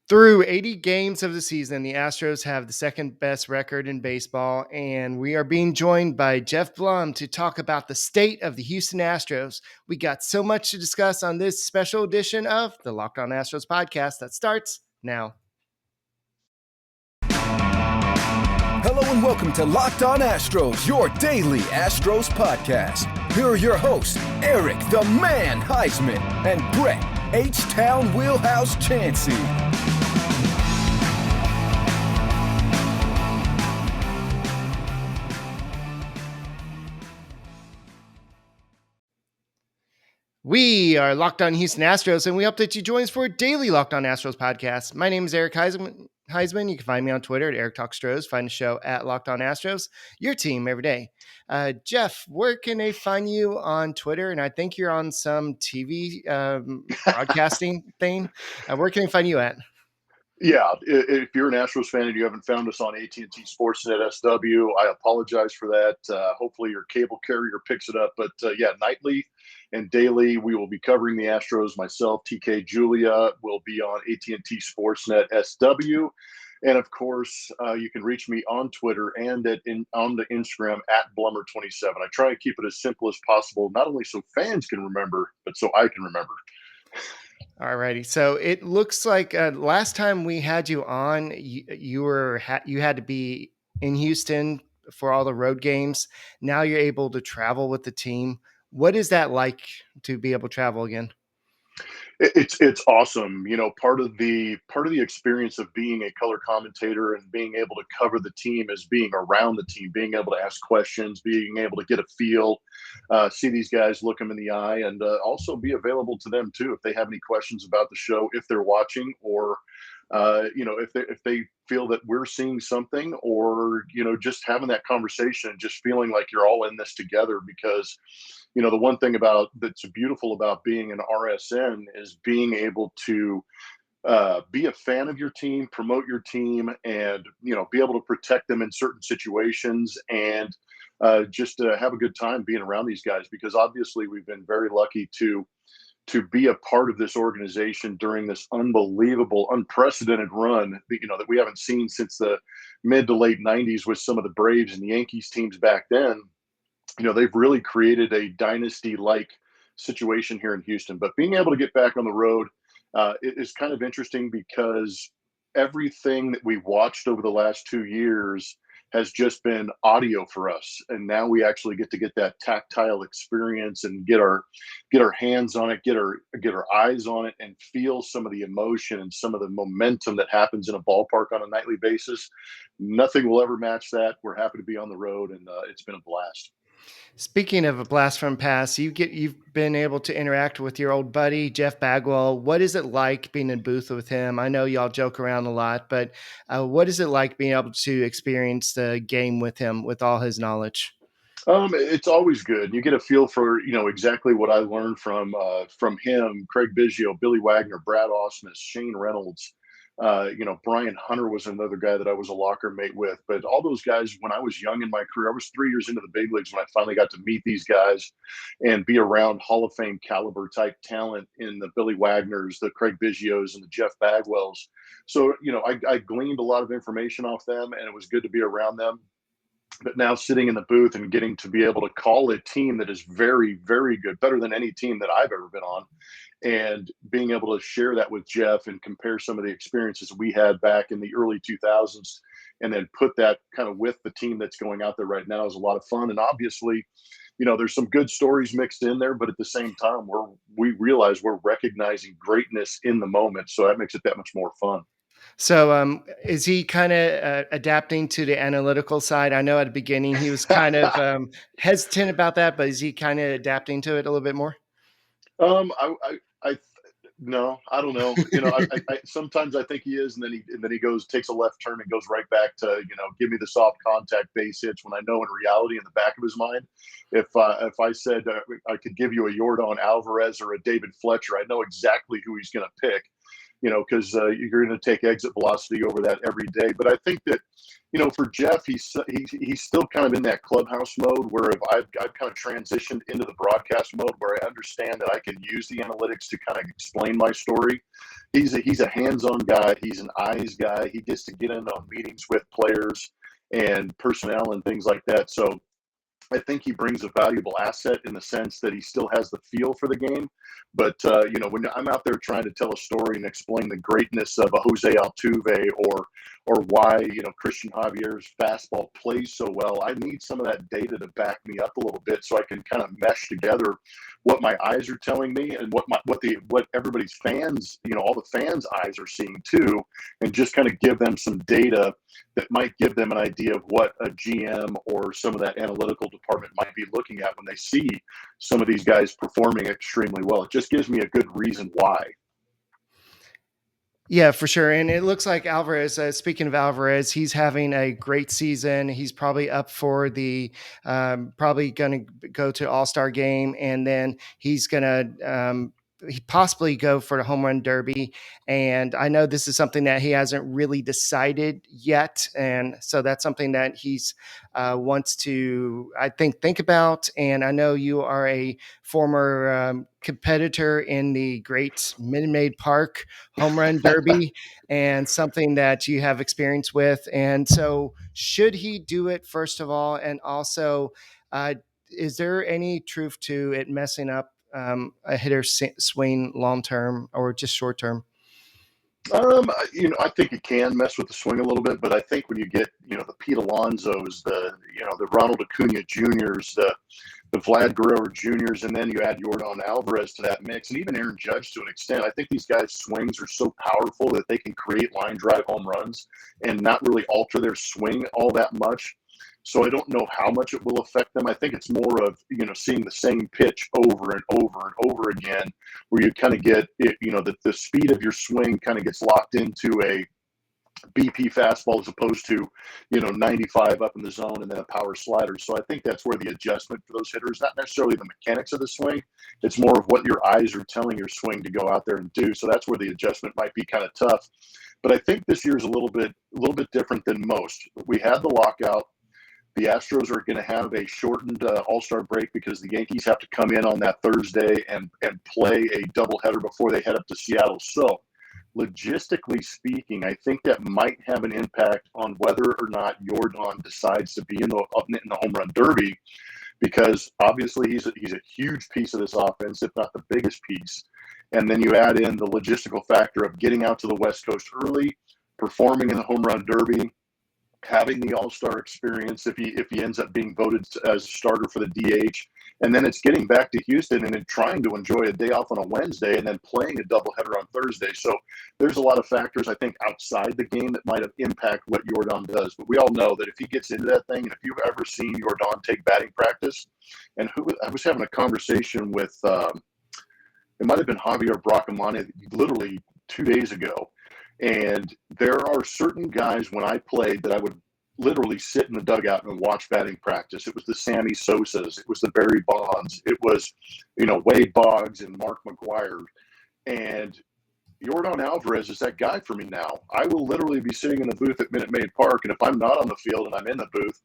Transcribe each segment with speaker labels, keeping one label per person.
Speaker 1: Through 80 games of the season, the Astros have the second best record in baseball, and we are being joined by Jeff Blum to talk about the state of the Houston Astros. We got so much to discuss on this special edition of the Locked On Astros podcast that starts now.
Speaker 2: Hello and welcome to Locked On Astros, your daily Astros podcast. Here are your hosts, Eric the Man Huysman and Brett H-Town Wheelhouse Chancey.
Speaker 1: We are Locked On Houston Astros, and we hope that you join us for a daily Locked On Astros podcast. My name is Eric Huysman. You can find me on Twitter at Eric Talk Stros. Find the show at Locked On Astros, your team every day. Jeff, where can they find you on Twitter? And I think you're on some TV broadcasting thing. Where can they find you at?
Speaker 3: Yeah, if you're an Astros fan and you haven't found us on AT&T Sportsnet SW, I apologize for that. Hopefully your cable carrier picks it up. But yeah, nightly and daily, we will be covering the Astros. Myself, TK Julia, will be on AT&T Sportsnet SW. And of course, you can reach me on Twitter and on the Instagram at Blummer27. I try to keep it as simple as possible, not only so fans can remember, but so I can remember.
Speaker 1: All righty. So it looks like last time we had you on, you had to be in Houston for all the road games. Now you're able to travel with the team. What is that like to be able to travel again?
Speaker 3: It's awesome. You know, part of the experience of being a color commentator and being able to cover the team is being around the team, being able to ask questions, being able to get a feel, see these guys, look them in the eye, and also be available to them too if they have any questions about the show, if they're watching, or if they feel that we're seeing something, or just having that conversation and just feeling like you're all in this together. Because the one thing that's beautiful about being an RSN is being able to be a fan of your team, promote your team, and be able to protect them in certain situations, and just have a good time being around these guys. Because obviously we've been very lucky to be a part of this organization during this unbelievable, unprecedented run that we haven't seen since the mid to late 90s with some of the Braves and the Yankees teams back then. They've really created a dynasty-like situation here in Houston. But being able to get back on the road is kind of interesting, because everything that we've watched over the last 2 years has just been audio for us, and now we actually get that tactile experience and get our hands on it, get our eyes on it, and feel some of the emotion and some of the momentum that happens in a ballpark on a nightly basis. Nothing will ever match that. We're happy to be on the road, and it's been a blast.
Speaker 1: Speaking of a blast from past, you've been able to interact with your old buddy Jeff Bagwell. What is it like being in booth with him? I know y'all joke around a lot, but what is it like being able to experience the game with him with all his knowledge?
Speaker 3: It's always good. You get a feel for exactly what I learned from him, Craig Biggio, Billy Wagner, Brad Ausmus, Shane Reynolds. Brian Hunter was another guy that I was a locker mate with. But all those guys, when I was young in my career, I was 3 years into the big leagues when I finally got to meet these guys and be around Hall of Fame caliber type talent in the Billy Wagners, the Craig Biggios, and the Jeff Bagwells. So, I gleaned a lot of information off them, and it was good to be around them. But now sitting in the booth and getting to be able to call a team that is very, very good, better than any team that I've ever been on, and being able to share that with Jeff and compare some of the experiences we had back in the early 2000s, and then put that kind of with the team that's going out there right now, is a lot of fun. And obviously, there's some good stories mixed in there, but at the same time, we realize we're recognizing greatness in the moment. So that makes it that much more fun.
Speaker 1: So is he kind of adapting to the analytical side? I know at the beginning he was kind of hesitant about that, but is he kind of adapting to it a little bit more?
Speaker 3: No, I don't know. I sometimes I think he is, and then he takes a left turn and goes right back to give me the soft contact base hits, when I know in reality in the back of his mind, if I said I could give you a Yordan Alvarez or a David Fletcher, I know exactly who he's going to pick. because you're going to take exit velocity over that every day. But I think that, for Jeff, he's still kind of in that clubhouse mode where I've kind of transitioned into the broadcast mode where I understand that I can use the analytics to kind of explain my story. He's a hands-on guy. He's an eyes guy. He gets to get in on meetings with players and personnel and things like that. So I think he brings a valuable asset in the sense that he still has the feel for the game. But, when I'm out there trying to tell a story and explain the greatness of a Jose Altuve or why, Christian Javier's fastball plays so well, I need some of that data to back me up a little bit so I can kind of mesh together what my eyes are telling me and what everybody's fans, all the fans' eyes are seeing too, and just kind of give them some data that might give them an idea of what a GM or some of that analytical department might be looking at when they see some of these guys performing extremely well. It just gives me a good reason why.
Speaker 1: Yeah, for sure. And it looks like Alvarez, speaking of Alvarez, he's having a great season. He's probably up for probably going to go to All-Star game. And then he's going to possibly go for the home run derby. And I know this is something that he hasn't really decided yet. And so that's something that he's wants to, I think about. And I know you are a former competitor in the great Minute Maid Park home run derby and something that you have experience with. And so should he do it, first of all? And also, is there any truth to it messing up a hitter's swing long term or just short term?
Speaker 3: I think it can mess with the swing a little bit, but I think when you get, the Pete Alonsos, the Ronald Acuna Juniors, the Vlad Guerrero Juniors, and then you add Yordan Alvarez to that mix, and even Aaron Judge to an extent, I think these guys' swings are so powerful that they can create line drive home runs and not really alter their swing all that much. So I don't know how much it will affect them. I think it's more of, seeing the same pitch over and over and over again, where you kind of get it, the speed of your swing kind of gets locked into a BP fastball as opposed to, 95 up in the zone and then a power slider. So I think that's where the adjustment for those hitters, not necessarily the mechanics of the swing, it's more of what your eyes are telling your swing to go out there and do. So that's where the adjustment might be kind of tough. But I think this year is a little bit different than most. We had the lockout. The Astros are going to have a shortened All-Star break because the Yankees have to come in on that Thursday and play a doubleheader before they head up to Seattle. So logistically speaking, I think that might have an impact on whether or not Yordan decides to be in the home run derby, because obviously he's a huge piece of this offense, if not the biggest piece. And then you add in the logistical factor of getting out to the West Coast early, performing in the home run derby, having the All-Star experience if he ends up being voted as a starter for the DH. And then it's getting back to Houston and then trying to enjoy a day off on a Wednesday and then playing a doubleheader on Thursday. So there's a lot of factors, I think, outside the game that might have impact what Yordan does. But we all know that if he gets into that thing, and if you've ever seen Yordan take batting practice, and I was having a conversation with, it might have been Javier Bracamani literally 2 days ago. And there are certain guys when I played that I would literally sit in the dugout and watch batting practice. It was the Sammy Sosas. It was the Barry Bonds. It was, Wade Boggs and Mark McGwire. And Yordan Alvarez is that guy for me now. I will literally be sitting in the booth at Minute Maid Park, and if I'm not on the field and I'm in the booth,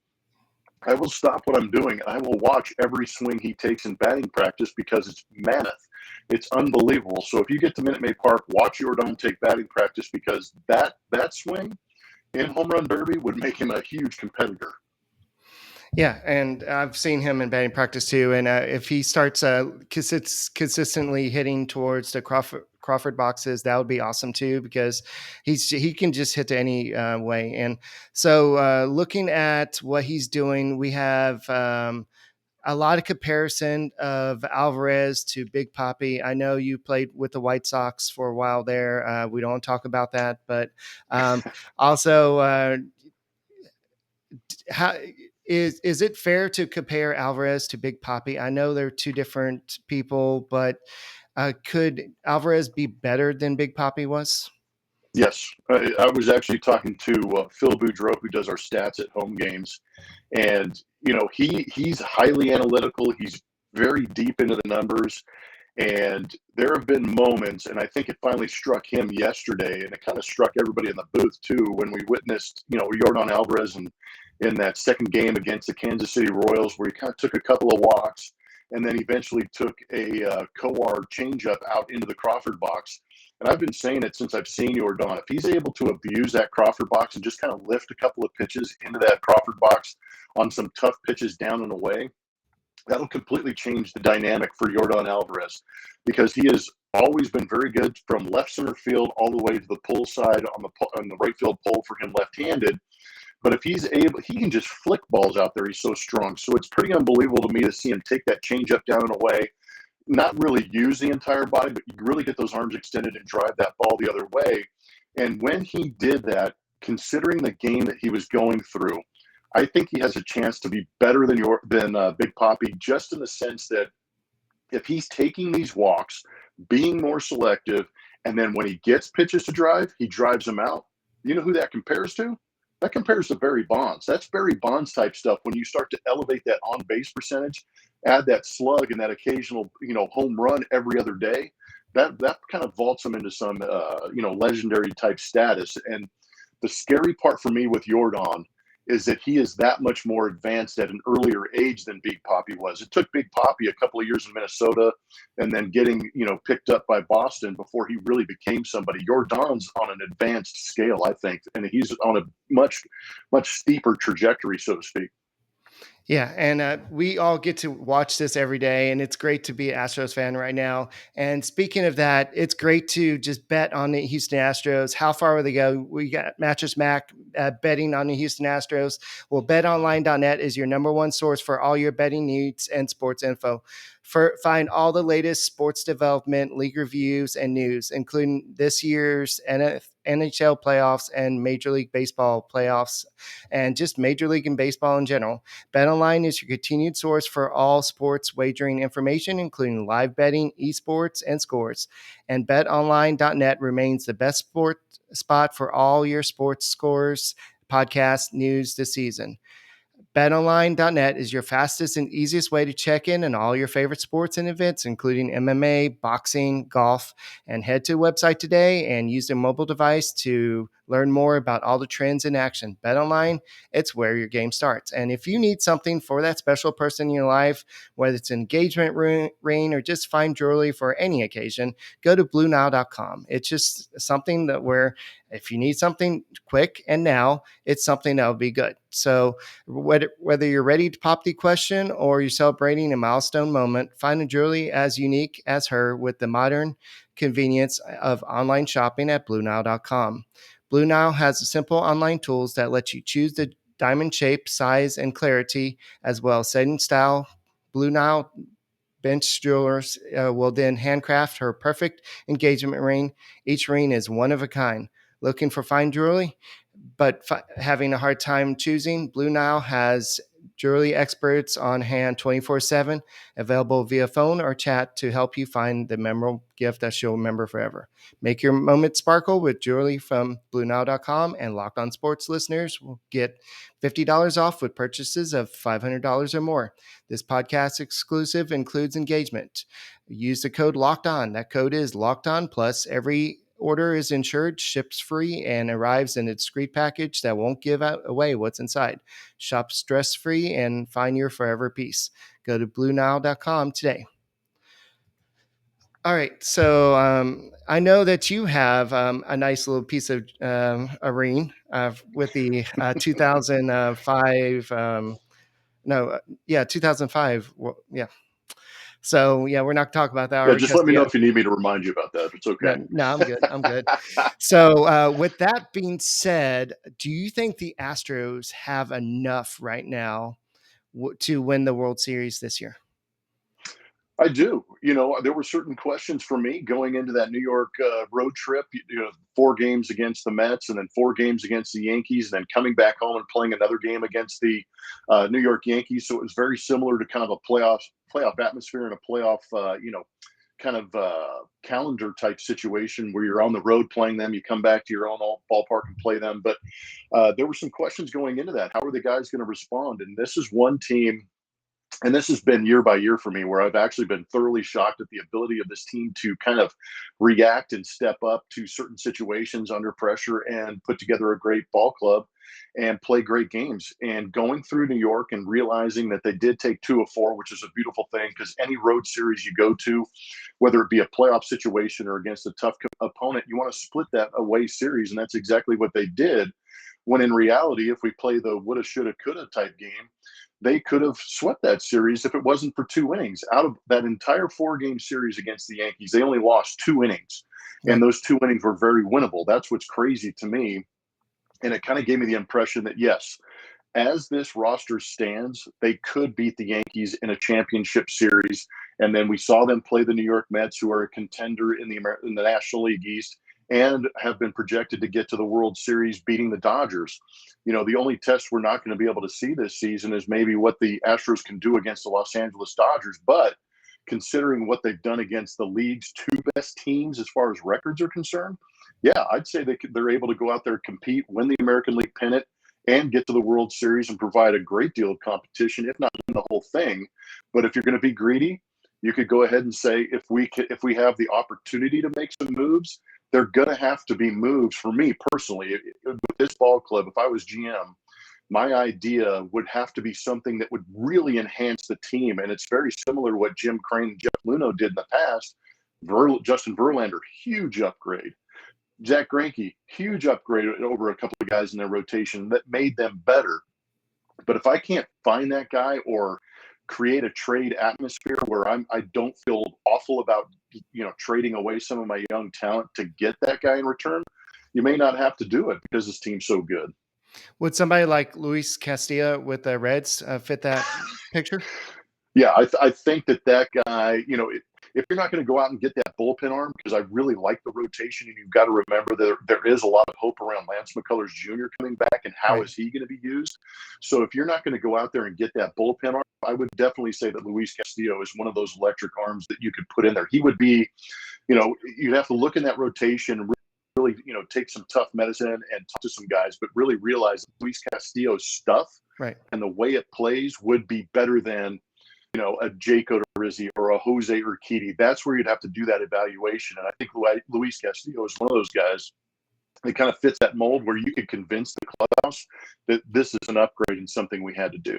Speaker 3: I will stop what I'm doing and I will watch every swing he takes in batting practice because it's mammoth. It's unbelievable. So if you get to Minute Maid Park, watch Yordan take batting practice because that swing in home run derby would make him a huge competitor.
Speaker 1: Yeah, and I've seen him in batting practice too. And if he starts consistently hitting towards the Crawford boxes, that would be awesome too, because he can just hit to any way. And so looking at what he's doing, we have a lot of comparison of Alvarez to Big Papi. I know you played with the White Sox for a while there. We don't talk about that, but also how is it fair to compare Alvarez to Big Papi? I know they're two different people, but could Alvarez be better than Big Papi was?
Speaker 3: Yes. I was actually talking to Phil Boudreau, who does our stats at home games. And, he's highly analytical. He's very deep into the numbers. And there have been moments, and I think it finally struck him yesterday, and it kind of struck everybody in the booth too, when we witnessed, Yordan Alvarez in that second game against the Kansas City Royals, where he kind of took a couple of walks and then eventually took a Kowar changeup out into the Crawford box. And I've been saying it since I've seen Yordan. If he's able to abuse that Crawford box and just kind of lift a couple of pitches into that Crawford box on some tough pitches down and away, that'll completely change the dynamic for Yordan Alvarez, because he has always been very good from left center field all the way to the pull side on the right field pole for him left-handed. But if he's able, he can just flick balls out there. He's so strong. So it's pretty unbelievable to me to see him take that changeup down and away, not really use the entire body, but you really get those arms extended and drive that ball the other way. And when he did that, considering the game that he was going through, I think he has a chance to be better than Big Papi, just in the sense that if he's taking these walks, being more selective, and then when he gets pitches to drive, he drives them out. You know who that compares to? That compares to Barry Bonds. That's Barry Bonds type stuff. When you start to elevate that on base percentage, add that slug and that occasional, home run every other day, that kind of vaults him into some, legendary type status. And the scary part for me with Yordan is that he is that much more advanced at an earlier age than Big Papi was. It took Big Papi a couple of years in Minnesota and then getting, picked up by Boston before he really became somebody. Yordan's on an advanced scale, I think, and he's on a much, much steeper trajectory, so to speak.
Speaker 1: Yeah, and we all get to watch this every day, and it's great to be an Astros fan right now. And speaking of that, it's great to just bet on the Houston Astros. How far will they go? We got Mattress Mac betting on the Houston Astros. Well, betonline.net is your number one source for all your betting needs and sports info. Find all the latest sports development, league reviews, and news, including this year's NHL playoffs and Major League Baseball playoffs, and just Major League and baseball in general. BetOnline is your continued source for all sports wagering information, including live betting, esports, and scores. And betonline.net remains the best spot for all your sports scores, podcast news this season. BetOnline.net is your fastest and easiest way to check in on all your favorite sports and events, including MMA, boxing, golf, and head to the website today and use their mobile device to learn more about all the trends in action. BetOnline, it's where your game starts. And if you need something for that special person in your life, whether it's an engagement ring or just fine jewelry for any occasion, go to BlueNile.com. It's just something that where if you need something quick and now, it's something that will be good. So whether you're ready to pop the question or you're celebrating a milestone moment, find a jewelry as unique as her with the modern convenience of online shopping at BlueNile.com. Blue Nile has simple online tools that let you choose the diamond shape, size, and clarity, as well as setting style. Blue Nile bench jewelers will then handcraft her perfect engagement ring. Each ring is one of a kind. Looking for fine jewelry, but having a hard time choosing? Blue Nile has jewelry experts on hand 24/7, available via phone or chat to help you find the memorable gift that you'll remember forever. Make your moment sparkle with jewelry from BlueNile.com, and Locked On Sports listeners will get $50 off with purchases of $500 or more. This podcast exclusive includes engagement. Use the code Locked On. That code is Locked On, plus every order is insured, ships free, and arrives in a discreet package that won't give away what's inside. Shop stress-free and find your forever peace. Go to BlueNile.com today. All right, so I know that you have a nice little piece of a ring with the 2005. 2005. Yeah. So, we're not talking about that.
Speaker 3: Yeah, just let me know if you need me to remind you about that. It's okay.
Speaker 1: No, I'm good. I'm good. So, with that being said, do you think the Astros have enough right now to win the World Series this year?
Speaker 3: I do. There were certain questions for me going into that New York road trip, 4 games against the Mets and then 4 games against the Yankees, and then coming back home and playing another game against the New York Yankees. So it was very similar to kind of a playoff atmosphere and a playoff, calendar type situation where you're on the road playing them. You come back to your own ballpark and play them. But there were some questions going into that. How are the guys going to respond? And this is one team and this has been year by year for me, where I've actually been thoroughly shocked at the ability of this team to kind of react and step up to certain situations under pressure and put together a great ball club and play great games. And going through New York and realizing that they did take 2 of 4, which is a beautiful thing, because any road series you go to, whether it be a playoff situation or against a tough opponent, you want to split that away series. And that's exactly what they did. When in reality, if we play the woulda, shoulda, coulda type game, they could have swept that series if it wasn't for 2 innings. Out of that entire 4-game series against the Yankees, they only lost 2 innings.
Speaker 1: Yeah.
Speaker 3: And those 2 innings were very winnable. That's what's crazy to me. And it kind of gave me the impression that, yes, as this roster stands, they could beat the Yankees in a championship series. And then we saw them play the New York Mets, who are a contender in the National League East and have been projected to get to the World Series, beating the Dodgers. You know, the only test we're not going to be able to see this season is maybe what the Astros can do against the Los Angeles Dodgers. But considering what they've done against the league's 2 best teams as far as records are concerned, yeah, I'd say they're able to go out there, compete, win the American League pennant, and get to the World Series and provide a great deal of competition, if not win the whole thing. But if you're going to be greedy, you could go ahead and say, if we have the opportunity to make some moves, they're going to have to be moves. For me personally, with this ball club, if I was GM, my idea would have to be something that would really enhance the team. And it's very similar to what Jim Crane and Jeff Luhnow did in the past. Justin Verlander, huge upgrade. Zach Greinke, huge upgrade over a couple of guys in their rotation that made them better. But if I can't find that guy or create a trade atmosphere where I don't feel awful about, trading away some of my young talent to get that guy in return, you may not have to do it because this team's so good.
Speaker 1: Would somebody like Luis Castillo with the Reds fit that picture?
Speaker 3: Yeah, I think that guy, if you're not going to go out and get that bullpen arm, because I really like the rotation, and you've got to remember that there is a lot of hope around Lance McCullers Jr. coming back, and how is he going to be used? So if you're not going to go out there and get that bullpen arm, I would definitely say that Luis Castillo is one of those electric arms that you could put in there. He would be, you'd have to look in that rotation, really, take some tough medicine and talk to some guys, but really realize that Luis Castillo's stuff and the way it plays would be better than, a Jake Odorizzi or a Jose Urquidy. That's where you'd have to do that evaluation. And I think Luis Castillo is one of those guys that kind of fits that mold where you could convince the clubhouse that this is an upgrade and something we had to do.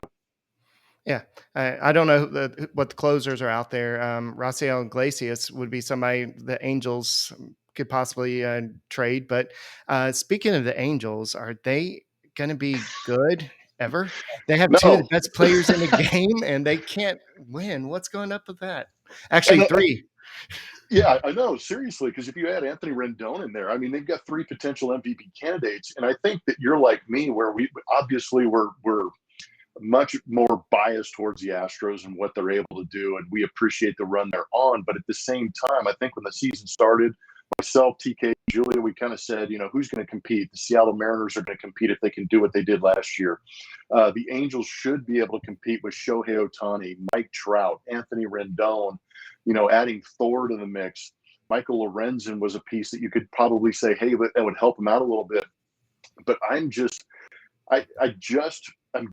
Speaker 1: Yeah. I don't know what the closers are out there. Rafael Iglesias would be somebody the Angels could possibly trade. But speaking of the Angels, are they going to be good ever? They have 2 of the best players in the game, and they can't win. What's going up with that? Actually, 3.
Speaker 3: Yeah, I know. Seriously, because if you add Anthony Rendon in there, I mean, they've got 3 potential MVP candidates. And I think that you're like me, where we're much more biased towards the Astros and what they're able to do, and we appreciate the run they're on. But at the same time, I think when the season started, myself, TK, Julia, we kind of said, who's going to compete? The Seattle Mariners are going to compete if they can do what they did last year. The Angels should be able to compete with Shohei Ohtani, Mike Trout, Anthony Rendon, adding Thor to the mix. Michael Lorenzen was a piece that you could probably say, hey, that would help him out a little bit. But I'm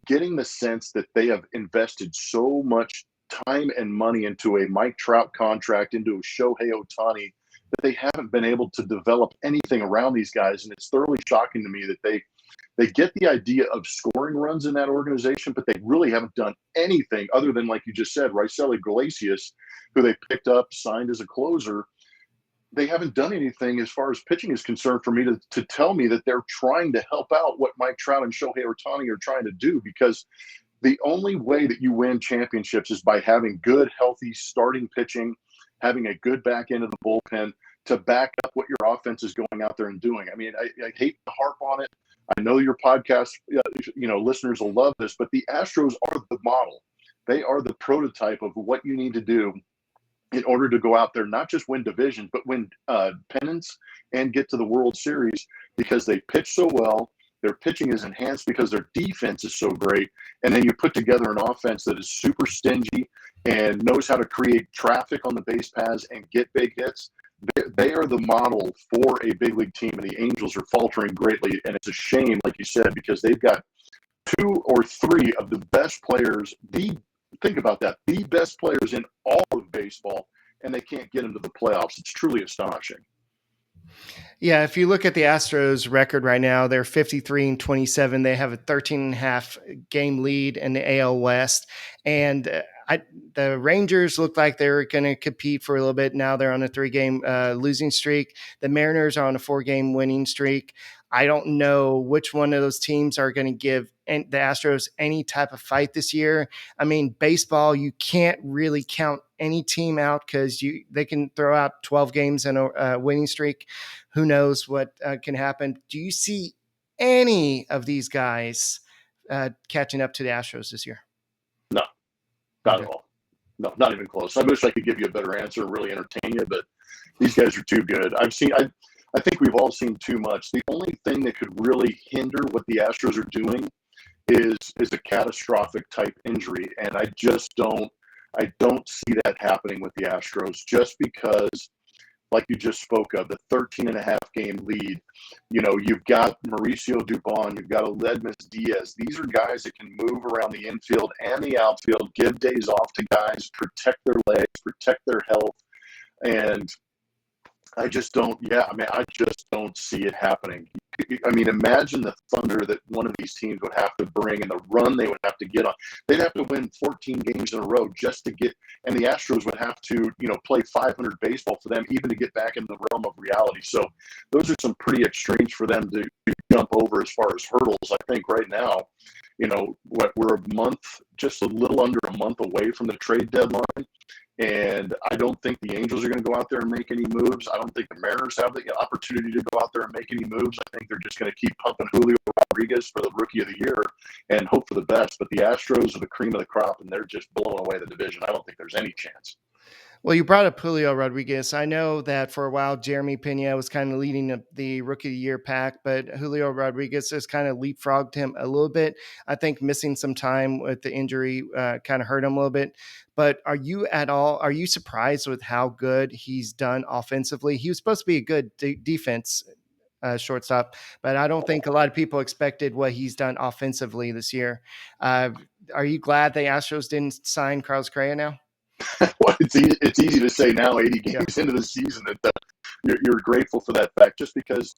Speaker 3: getting the sense that they have invested so much time and money into a Mike Trout contract, into a Shohei Ohtani, that they haven't been able to develop anything around these guys. And it's thoroughly shocking to me that they get the idea of scoring runs in that organization, but they really haven't done anything other than, like you just said, Rafael Iglesias, who they picked up, signed as a closer. They haven't done anything as far as pitching is concerned for me to tell me that they're trying to help out what Mike Trout and Shohei Ohtani are trying to do, because the only way that you win championships is by having good, healthy starting pitching, having a good back end of the bullpen to back up what your offense is going out there and doing. I mean, I hate to harp on it. I know your podcast, listeners will love this, but the Astros are the model. They are the prototype of what you need to do in order to go out there, not just win divisions, but win pennants and get to the World Series, because they pitch so well. Their pitching is enhanced because their defense is so great. And then you put together an offense that is super stingy and knows how to create traffic on the base paths and get big hits. They are the model for a big league team, and the Angels are faltering greatly. And it's a shame, like you said, because they've got 2 or 3 of the best players, the think about that. The best players in all of baseball, and they can't get into the playoffs. It's truly astonishing.
Speaker 1: Yeah, if you look at the Astros record right now, they're 53-27. They have a 13.5 game lead in the AL West. And the Rangers look like they're going to compete for a little bit. Now they're on a 3-game losing streak. The Mariners are on a 4-game winning streak. I don't know which one of those teams are going to give the Astros any type of fight this year. I mean, baseball, you can't really count any team out because they can throw out 12 games in a winning streak. Who knows what can happen? Do you see any of these guys catching up to the Astros this year?
Speaker 3: No, not at all. No, not even close. I wish I could give you a better answer, really entertain you, but these guys are too good. I think we've all seen too much. The only thing that could really hinder what the Astros are doing is a catastrophic type injury, and I don't see that happening with the Astros, just because, like you just spoke of, the 13.5 game lead. You've got Mauricio Dubon, you've got Aledmus Diaz. These are guys that can move around the infield and the outfield, give days off to guys, protect their legs, protect their health. And I just don't see it happening. I mean, imagine the thunder that one of these teams would have to bring and the run they would have to get on. They'd have to win 14 games in a row just to get, and the Astros would have to, play 500 baseball for them even to get back in the realm of reality. So those are some pretty extremes for them to jump over as far as hurdles. I think right now, we're just a little under a month away from the trade deadline. And I don't think the Angels are going to go out there and make any moves. I don't think the Mariners have the opportunity to go out there and make any moves. I think they're just going to keep pumping Julio Rodriguez for the Rookie of the Year and hope for the best. But the Astros are the cream of the crop, and they're just blowing away the division. I don't think there's any chance.
Speaker 1: Well, you brought up Julio Rodriguez. I know that for a while, Jeremy Pena was kind of leading the Rookie of the Year pack, but Julio Rodriguez has kind of leapfrogged him a little bit. I think missing some time with the injury kind of hurt him a little bit. But are you surprised with how good he's done offensively? He was supposed to be a good defense shortstop, but I don't think a lot of people expected what he's done offensively this year. Are you glad the Astros didn't sign Carlos Correa now?
Speaker 3: Well, it's easy to say now, 80 games into the season, that you're grateful for that fact, just because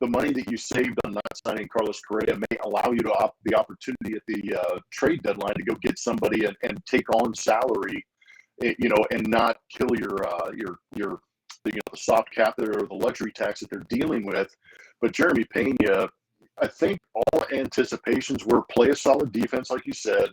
Speaker 3: the money that you saved on not signing Carlos Correa may allow you to the opportunity at the trade deadline to go get somebody and take on salary, and not kill your the soft cap or the luxury tax that they're dealing with. But Jeremy Pena, I think all anticipations were play a solid defense, like you said,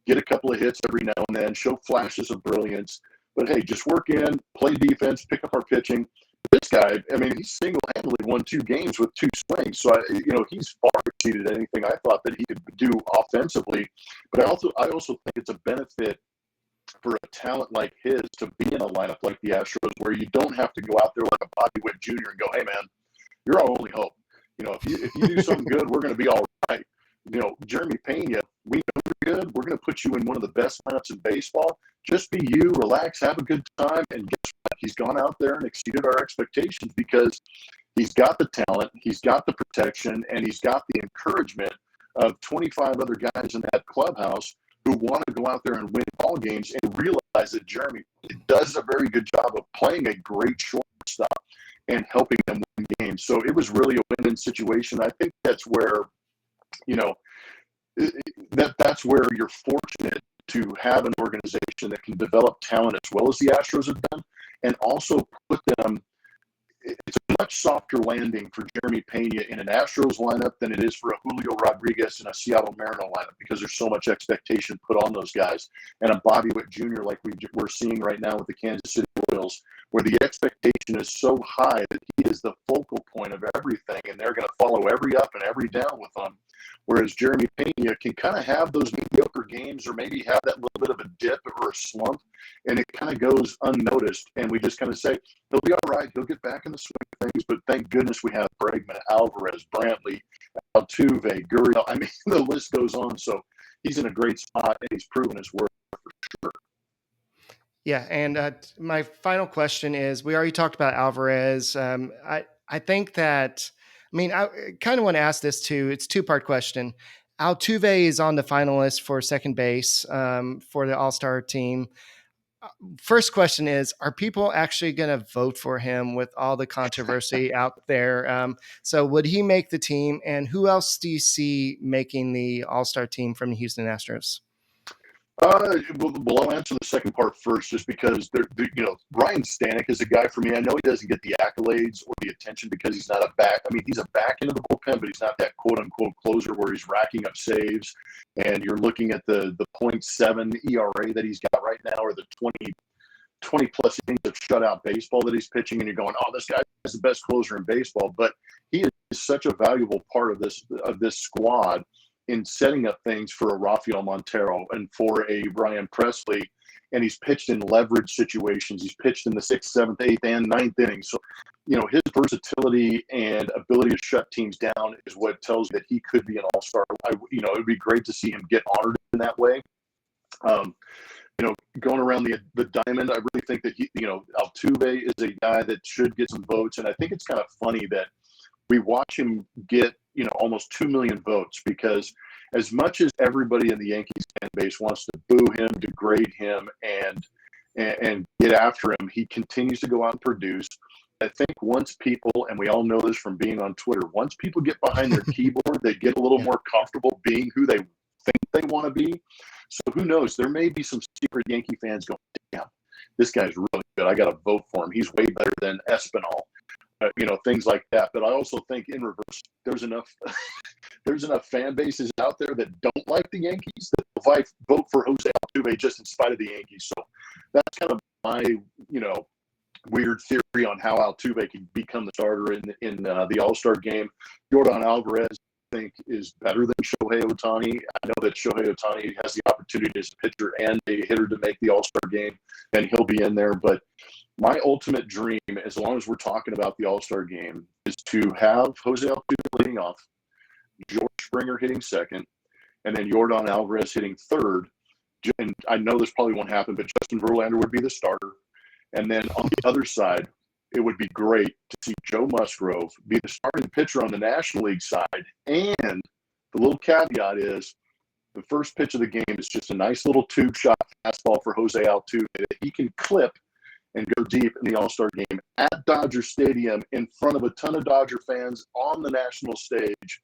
Speaker 3: get a couple of hits every now and then, show flashes of brilliance. But, hey, just work in, play defense, pick up our pitching. This guy, I mean, he single-handedly won 2 games with 2 swings. So, he's far exceeded anything I thought that he could do offensively. But I also think it's a benefit for a talent like his to be in a lineup like the Astros, where you don't have to go out there like a Bobby Witt Jr. and go, hey, man, you're our only hope. If you do something good, we're going to be all right. Jeremy Pena, we know you're good. We're going to put you in one of the best lineups in baseball. Just be you, relax, have a good time. And guess what? He's gone out there and exceeded our expectations because he's got the talent, he's got the protection, and he's got the encouragement of 25 other guys in that clubhouse who want to go out there and win ball games and realize that Jeremy does a very good job of playing a great shortstop and helping them win games. So it was really a win-win situation. I think that's where that's where you're fortunate to have an organization that can develop talent as well as the Astros have done, and also put them. It's a much softer landing for Jeremy Pena in an Astros lineup than it is for a Julio Rodriguez in a Seattle Marino lineup, because there's so much expectation put on those guys. And a Bobby Witt Jr., like we're seeing right now with the Kansas City Royals, where the expectation is so high that he is the focal point of everything, and they're going to follow every up and every down with him. Whereas Jeremy Pena can kind of have those mediocre games, or maybe have that little bit of a dip or a slump, and it kind of goes unnoticed. And we just kind of say, he'll be all right. He'll get back in the swing of things. But thank goodness we have Bregman, Alvarez, Brantley, Altuve, Gurriel. I mean, the list goes on. So he's in a great spot, and he's proven his worth for sure.
Speaker 1: Yeah, and my final question is, we already talked about Alvarez. I think that, I mean, I kind of want to ask this too. It's a 2-part question. Altuve is on the finalist for second base for the All-Star team. First question is, are people actually going to vote for him with all the controversy out there? So would he make the team? And who else do you see making the All-Star team from the Houston Astros?
Speaker 3: Well, I'll answer the second part first, just because Ryan Stanek is a guy for me. I know he doesn't get the accolades or the attention because he's not a back. I mean, he's a back end of the bullpen, but he's not that quote unquote closer where he's racking up saves. And you're looking at the 0.7 ERA that he's got right now, or the 20 plus innings of shutout baseball that he's pitching, and you're going, oh, this guy is the best closer in baseball. But he is such a valuable part of this squad in setting up things for a Rafael Montero and for a Brian Presley. And he's pitched in leverage situations. He's pitched in the 6th, 7th, 8th, and 9th innings. So, his versatility and ability to shut teams down is what tells me that he could be an all-star. It would be great to see him get honored in that way. Going around the diamond, I really think that Altuve is a guy that should get some votes. And I think it's kind of funny that we watch him get, almost 2 million votes, because as much as everybody in the Yankees fan base wants to boo him, degrade him, and get after him, he continues to go out and produce. I think once people, and we all know this from being on Twitter, once people get behind their keyboard, they get a little more comfortable being who they think they want to be. So who knows? There may be some secret Yankee fans going, damn, this guy's really good. I got to vote for him. He's way better than Espinal. Things like that. But I also think in reverse, there's enough fan bases out there that don't like the Yankees that will vote for Jose Altuve just in spite of the Yankees. So that's kind of my, weird theory on how Altuve can become the starter in the All-Star game. Yordan Alvarez, I think, is better than Shohei Ohtani. I know that Shohei Ohtani has the opportunity as a pitcher and a hitter to make the All-Star game, and he'll be in there. But my ultimate dream, as long as we're talking about the All-Star game, is to have Jose Altuve leading off, George Springer hitting second, and then Yordan Alvarez hitting third. And I know this probably won't happen, but Justin Verlander would be the starter. And then on the other side, it would be great to see Joe Musgrove be the starting pitcher on the National League side. And the little caveat is the first pitch of the game is just a nice little tube shot fastball for Jose Altuve that he can clip and go deep in the All-Star game at Dodger Stadium in front of a ton of Dodger fans on the national stage.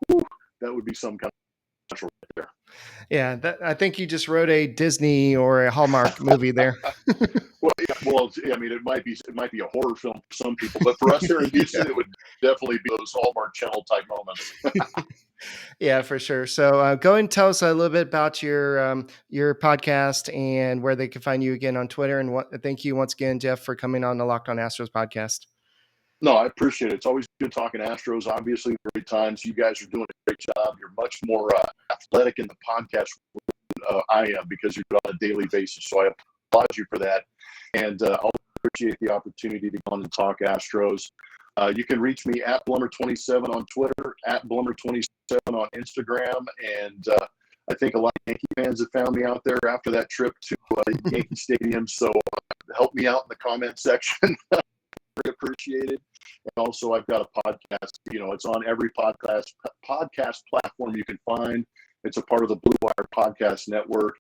Speaker 3: Whew, that would be some kind of special right there.
Speaker 1: Yeah, I think you just wrote a Disney or a Hallmark movie there.
Speaker 3: I mean, it might be a horror film for some people, but for us here in Houston, It would definitely be those Hallmark Channel type moments.
Speaker 1: Yeah, for sure. So go and tell us a little bit about your podcast and where they can find you again on Twitter. And thank you once again, Jeff, for coming on the Locked On Astros podcast.
Speaker 3: No, I appreciate it. It's always good talking Astros. Obviously, great times. You guys are doing a great job. You're much more athletic in the podcast than I am, because you do it on a daily basis. So I applaud you for that. And I'll appreciate the opportunity to go on and talk Astros. You can reach me at Blummer27 on Twitter, at Blummer27 on Instagram. And I think a lot of Yankee fans have found me out there after that trip to Yankee Stadium. So help me out in the comment section. Very appreciated. And also, I've got a podcast. It's on every podcast platform you can find. It's a part of the Blue Wire Podcast Network,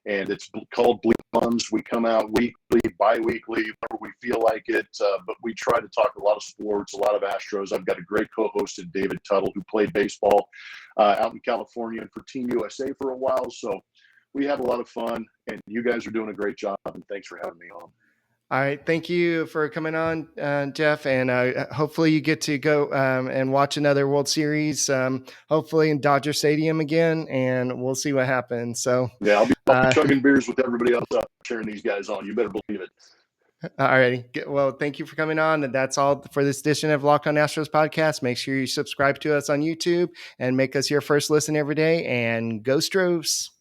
Speaker 3: and it's called Blue Plums. We come out weekly, bi-weekly, whenever we feel like it, but we try to talk a lot of sports, a lot of Astros. I've got a great co-host in David Tuttle, who played baseball out in California and for Team USA for a while. So we have a lot of fun, and you guys are doing a great job, and thanks for having me on.
Speaker 1: All right. Thank you for coming on, Jeff. And hopefully you get to go and watch another World Series, hopefully in Dodger Stadium again, and we'll see what happens. So
Speaker 3: yeah, I'll be chugging beers with everybody else out cheering these guys on. You better believe it.
Speaker 1: All righty. Well, thank you for coming on. And that's all for this edition of Locked On Astros podcast. Make sure you subscribe to us on YouTube and make us your first listen every day. And go Stros.